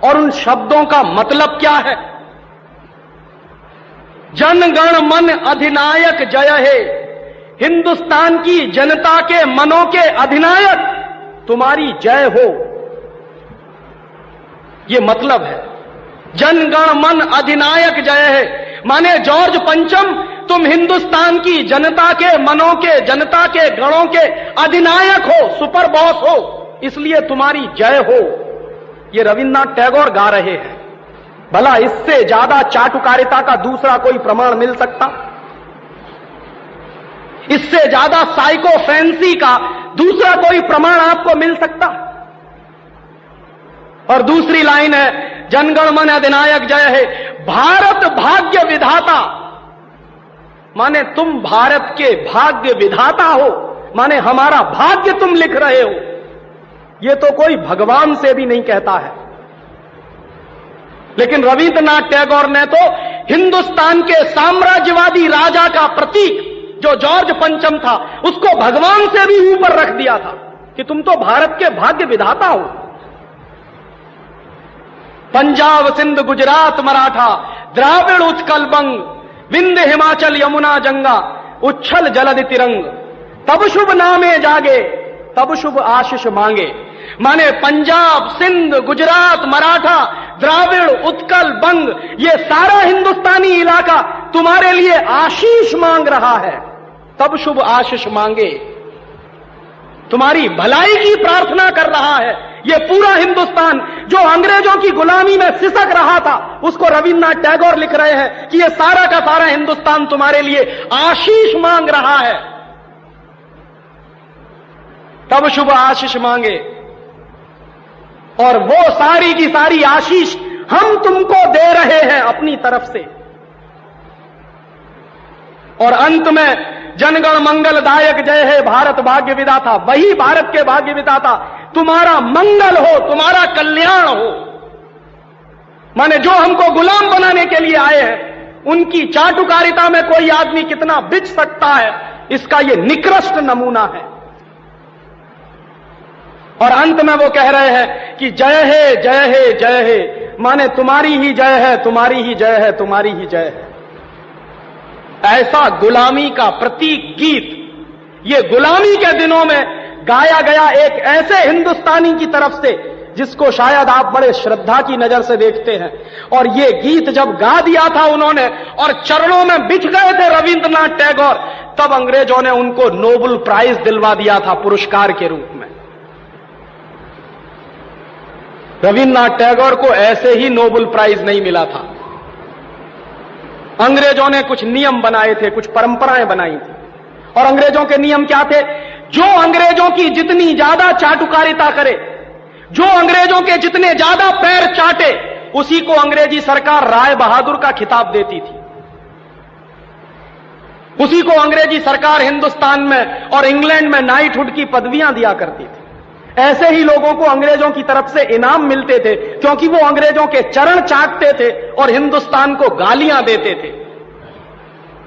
और उन शब्दों का मतलब क्या है? जन गण मन अधिनायक जय हे, हिंदुस्तान की जनता के मनों के अधिनायक तुम्हारी जय हो, ये मतलब है। जन गण मन अधिनायक जय है माने जॉर्ज पंचम तुम हिंदुस्तान की जनता के मनों के, जनता के गणों के अधिनायक हो, सुपर बॉस हो, इसलिए तुम्हारी जय हो। ये रविन्द्रनाथ टैगोर गा रहे हैं। भला इससे ज्यादा चाटुकारिता का दूसरा कोई प्रमाण मिल सकता? इससे ज्यादा साइको फैंसी का दूसरा कोई प्रमाण आपको मिल सकता? और दूसरी लाइन है, जनगण मन अधिनायक जय है, भारत भाग्य विधाता, माने तुम भारत के भाग्य विधाता हो, माने हमारा भाग्य तुम लिख रहे हो। यह तो कोई भगवान से भी नहीं कहता है। लेकिन रविन्द्रनाथ टैगोर ने तो हिंदुस्तान के साम्राज्यवादी राजा का प्रतीक जो जॉर्ज पंचम था, उसको भगवान से भी ऊपर रख दिया था कि तुम तो भारत के भाग्य विधाता हो। पंजाब सिंध गुजरात मराठा द्राविड़ उत्कल बंग, विंध्य हिमाचल यमुना जंगा, उच्छल जलधि तिरंग, तब शुभ नामे जागे, तब शुभ आशीष मांगे। माने पंजाब सिंध गुजरात मराठा द्राविड़ उत्कल बंग, ये सारा हिंदुस्तानी इलाका तुम्हारे लिए आशीष मांग रहा है, तब शुभ आशीष मांगे। तुम्हारी भलाई की प्रार्थना कर रहा है। ये पूरा हिंदुस्तान जो अंग्रेजों की गुलामी में सिसक रहा था, उसको रविन्द्रनाथ टैगोर लिख रहे हैं कि ये सारा का सारा हिंदुस्तान तुम्हारे लिए आशीष मांग रहा है, तब शुभ आशीष मांगे। और वो सारी की सारी आशीष हम तुमको दे रहे हैं अपनी तरफ से। और अंत में जनगण मंगलदायक जय है, भारत भाग्य विधाता, वही भारत के भाग्य विधाता तुम्हारा मंगल हो, तुम्हारा कल्याण हो। माने जो हमको गुलाम बनाने के लिए आए हैं, उनकी चाटुकारिता में कोई आदमी कितना बिच सकता है, इसका यह निकृष्ट नमूना है। और अंत में वो कह रहे हैं कि जय है जय है जय है, माने तुम्हारी ही जय है, तुम्हारी ही जय है, तुम्हारी ही जय है। ऐसा गुलामी का प्रतीक गीत ये गुलामी के दिनों में गाया गया एक ऐसे हिंदुस्तानी की तरफ से जिसको शायद आप बड़े श्रद्धा की नजर से देखते हैं। और ये गीत जब गा दिया था उन्होंने और चरणों में बिछ गए थे रविन्द्रनाथ टैगोर, तब अंग्रेजों ने उनको नोबेल प्राइज दिलवा दिया था पुरस्कार के रूप में। रविन्द्रनाथ टैगोर को ऐसे ही नोबेल प्राइज नहीं मिला था। अंग्रेजों ने कुछ नियम बनाए थे, कुछ परंपराएं बनाई थी। और अंग्रेजों के नियम क्या थे? जो अंग्रेजों की जितनी ज्यादा चाटुकारिता करे, जो अंग्रेजों के जितने ज्यादा पैर चाटे, उसी को अंग्रेजी सरकार राय बहादुर का खिताब देती थी। उसी को अंग्रेजी सरकार हिंदुस्तान में और इंग्लैंड में नाइटहुड की पदवियां दिया करती थी। ऐसे ही लोगों को अंग्रेजों की तरफ से इनाम मिलते थे क्योंकि वो अंग्रेजों के चरण चाटते थे और हिंदुस्तान को गालियां देते थे।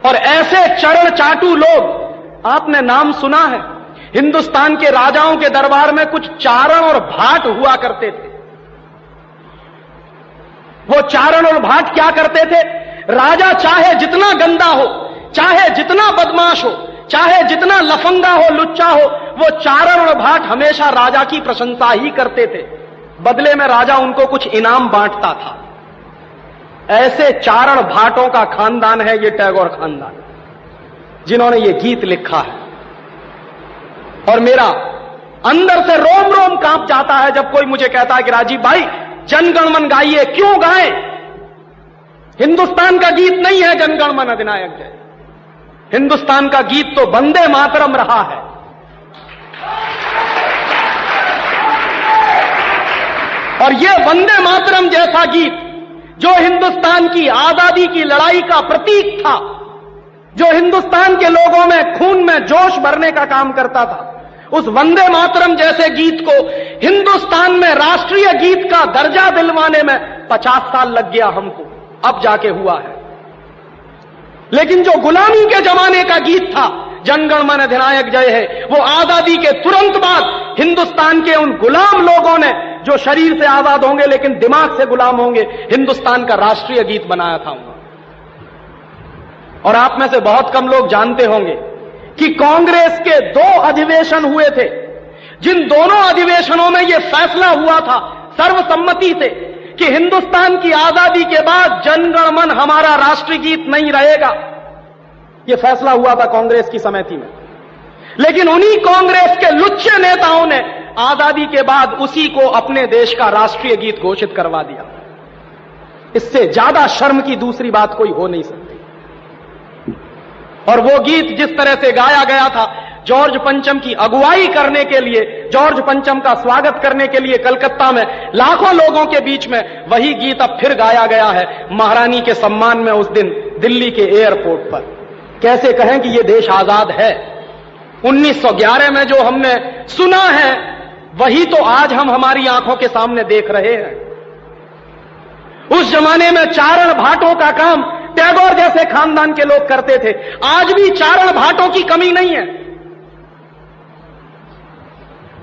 और ऐसे चरण चाटू लोग आपने नाम सुना है, हिंदुस्तान के राजाओं के दरबार में कुछ चारण और भाट हुआ करते थे। वो चारण और भाट क्या करते थे? राजा चाहे जितना गंदा हो, चाहे जितना बदमाश हो, चाहे जितना लफंगा हो, लुच्चा हो, वो चारण और भाट हमेशा राजा की प्रशंसा ही करते थे। बदले में राजा उनको कुछ इनाम बांटता था। ऐसे चारण भाटों का खानदान है ये टैगोर खानदान, जिन्होंने ये गीत लिखा है। और मेरा अंदर से रोम रोम कांप जाता है जब कोई मुझे कहता है कि राजीव भाई जनगण मन गाइए। क्यों गाएं? हिंदुस्तान का गीत नहीं है जनगण मन अधिनायक जय। हिंदुस्तान का गीत तो वंदे मातरम रहा है। और यह वंदे मातरम जैसा गीत जो हिंदुस्तान की आजादी की लड़ाई का प्रतीक था, जो हिंदुस्तान के लोगों में खून में जोश भरने का काम करता था, उस वंदे मातरम जैसे गीत को हिंदुस्तान में राष्ट्रीय गीत का दर्जा दिलवाने में 50 साल लग गया हमको, अब जाके हुआ है। लेकिन जो गुलामी के जमाने का गीत था जनगण मन अधिनायक जय है, वो आजादी के तुरंत बाद हिंदुस्तान के उन गुलाम लोगों ने जो शरीर से आजाद होंगे लेकिन दिमाग से गुलाम होंगे, हिंदुस्तान का राष्ट्रीय गीत बनाया था उन्होंने। और आप में से बहुत कम लोग जानते होंगे कि कांग्रेस के 2 अधिवेशन हुए थे, जिन दोनों अधिवेशनों में यह फैसला हुआ था सर्वसम्मति से कि हिंदुस्तान की आजादी के बाद जन गण मन हमारा राष्ट्रीय गीत नहीं रहेगा। यह फैसला हुआ था कांग्रेस की समिति में, लेकिन उन्हीं कांग्रेस के लुच्चे नेताओं ने आजादी के बाद उसी को अपने देश का राष्ट्रीय गीत घोषित करवा दिया। इससे ज्यादा शर्म की दूसरी बात कोई हो नहीं सकती। और वो गीत जिस तरह से गाया गया था जॉर्ज पंचम की अगुवाई करने के लिए, जॉर्ज पंचम का स्वागत करने के लिए कलकत्ता में लाखों लोगों के बीच में, वही गीत अब फिर गाया गया है महारानी के सम्मान में उस दिन दिल्ली के एयरपोर्ट पर। कैसे कहें कि ये देश आजाद है? 1911 में जो हमने सुना है वही तो आज हम हमारी आंखों के सामने देख रहे हैं। उस जमाने में चारण भाटों का काम टैगोर जैसे खानदान के लोग करते थे। आज भी चारण भाटों की कमी नहीं है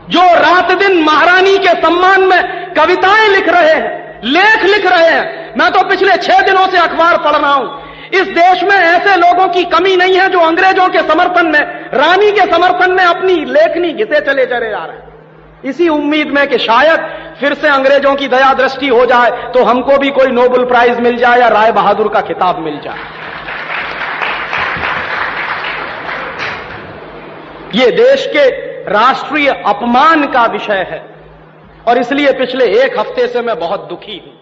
जो रात दिन महारानी के सम्मान में कविताएं लिख रहे हैं, लेख लिख रहे हैं। मैं तो पिछले 6 दिनों से अखबार पढ़ रहा हूं। इस देश में ऐसे लोगों की कमी नहीं है जो अंग्रेजों के समर्थन में, रानी के समर्थन में अपनी लेखनी घिसे चले जा रहे हैं, इसी उम्मीद में कि शायद फिर से अंग्रेजों की दया दृष्टि हो जाए तो हमको भी कोई नोबेल प्राइज मिल जाए या राय बहादुर का खिताब मिल जाए। ये देश के राष्ट्रीय अपमान का विषय है और इसलिए पिछले 1 हफ्ते से मैं बहुत दुखी हूं।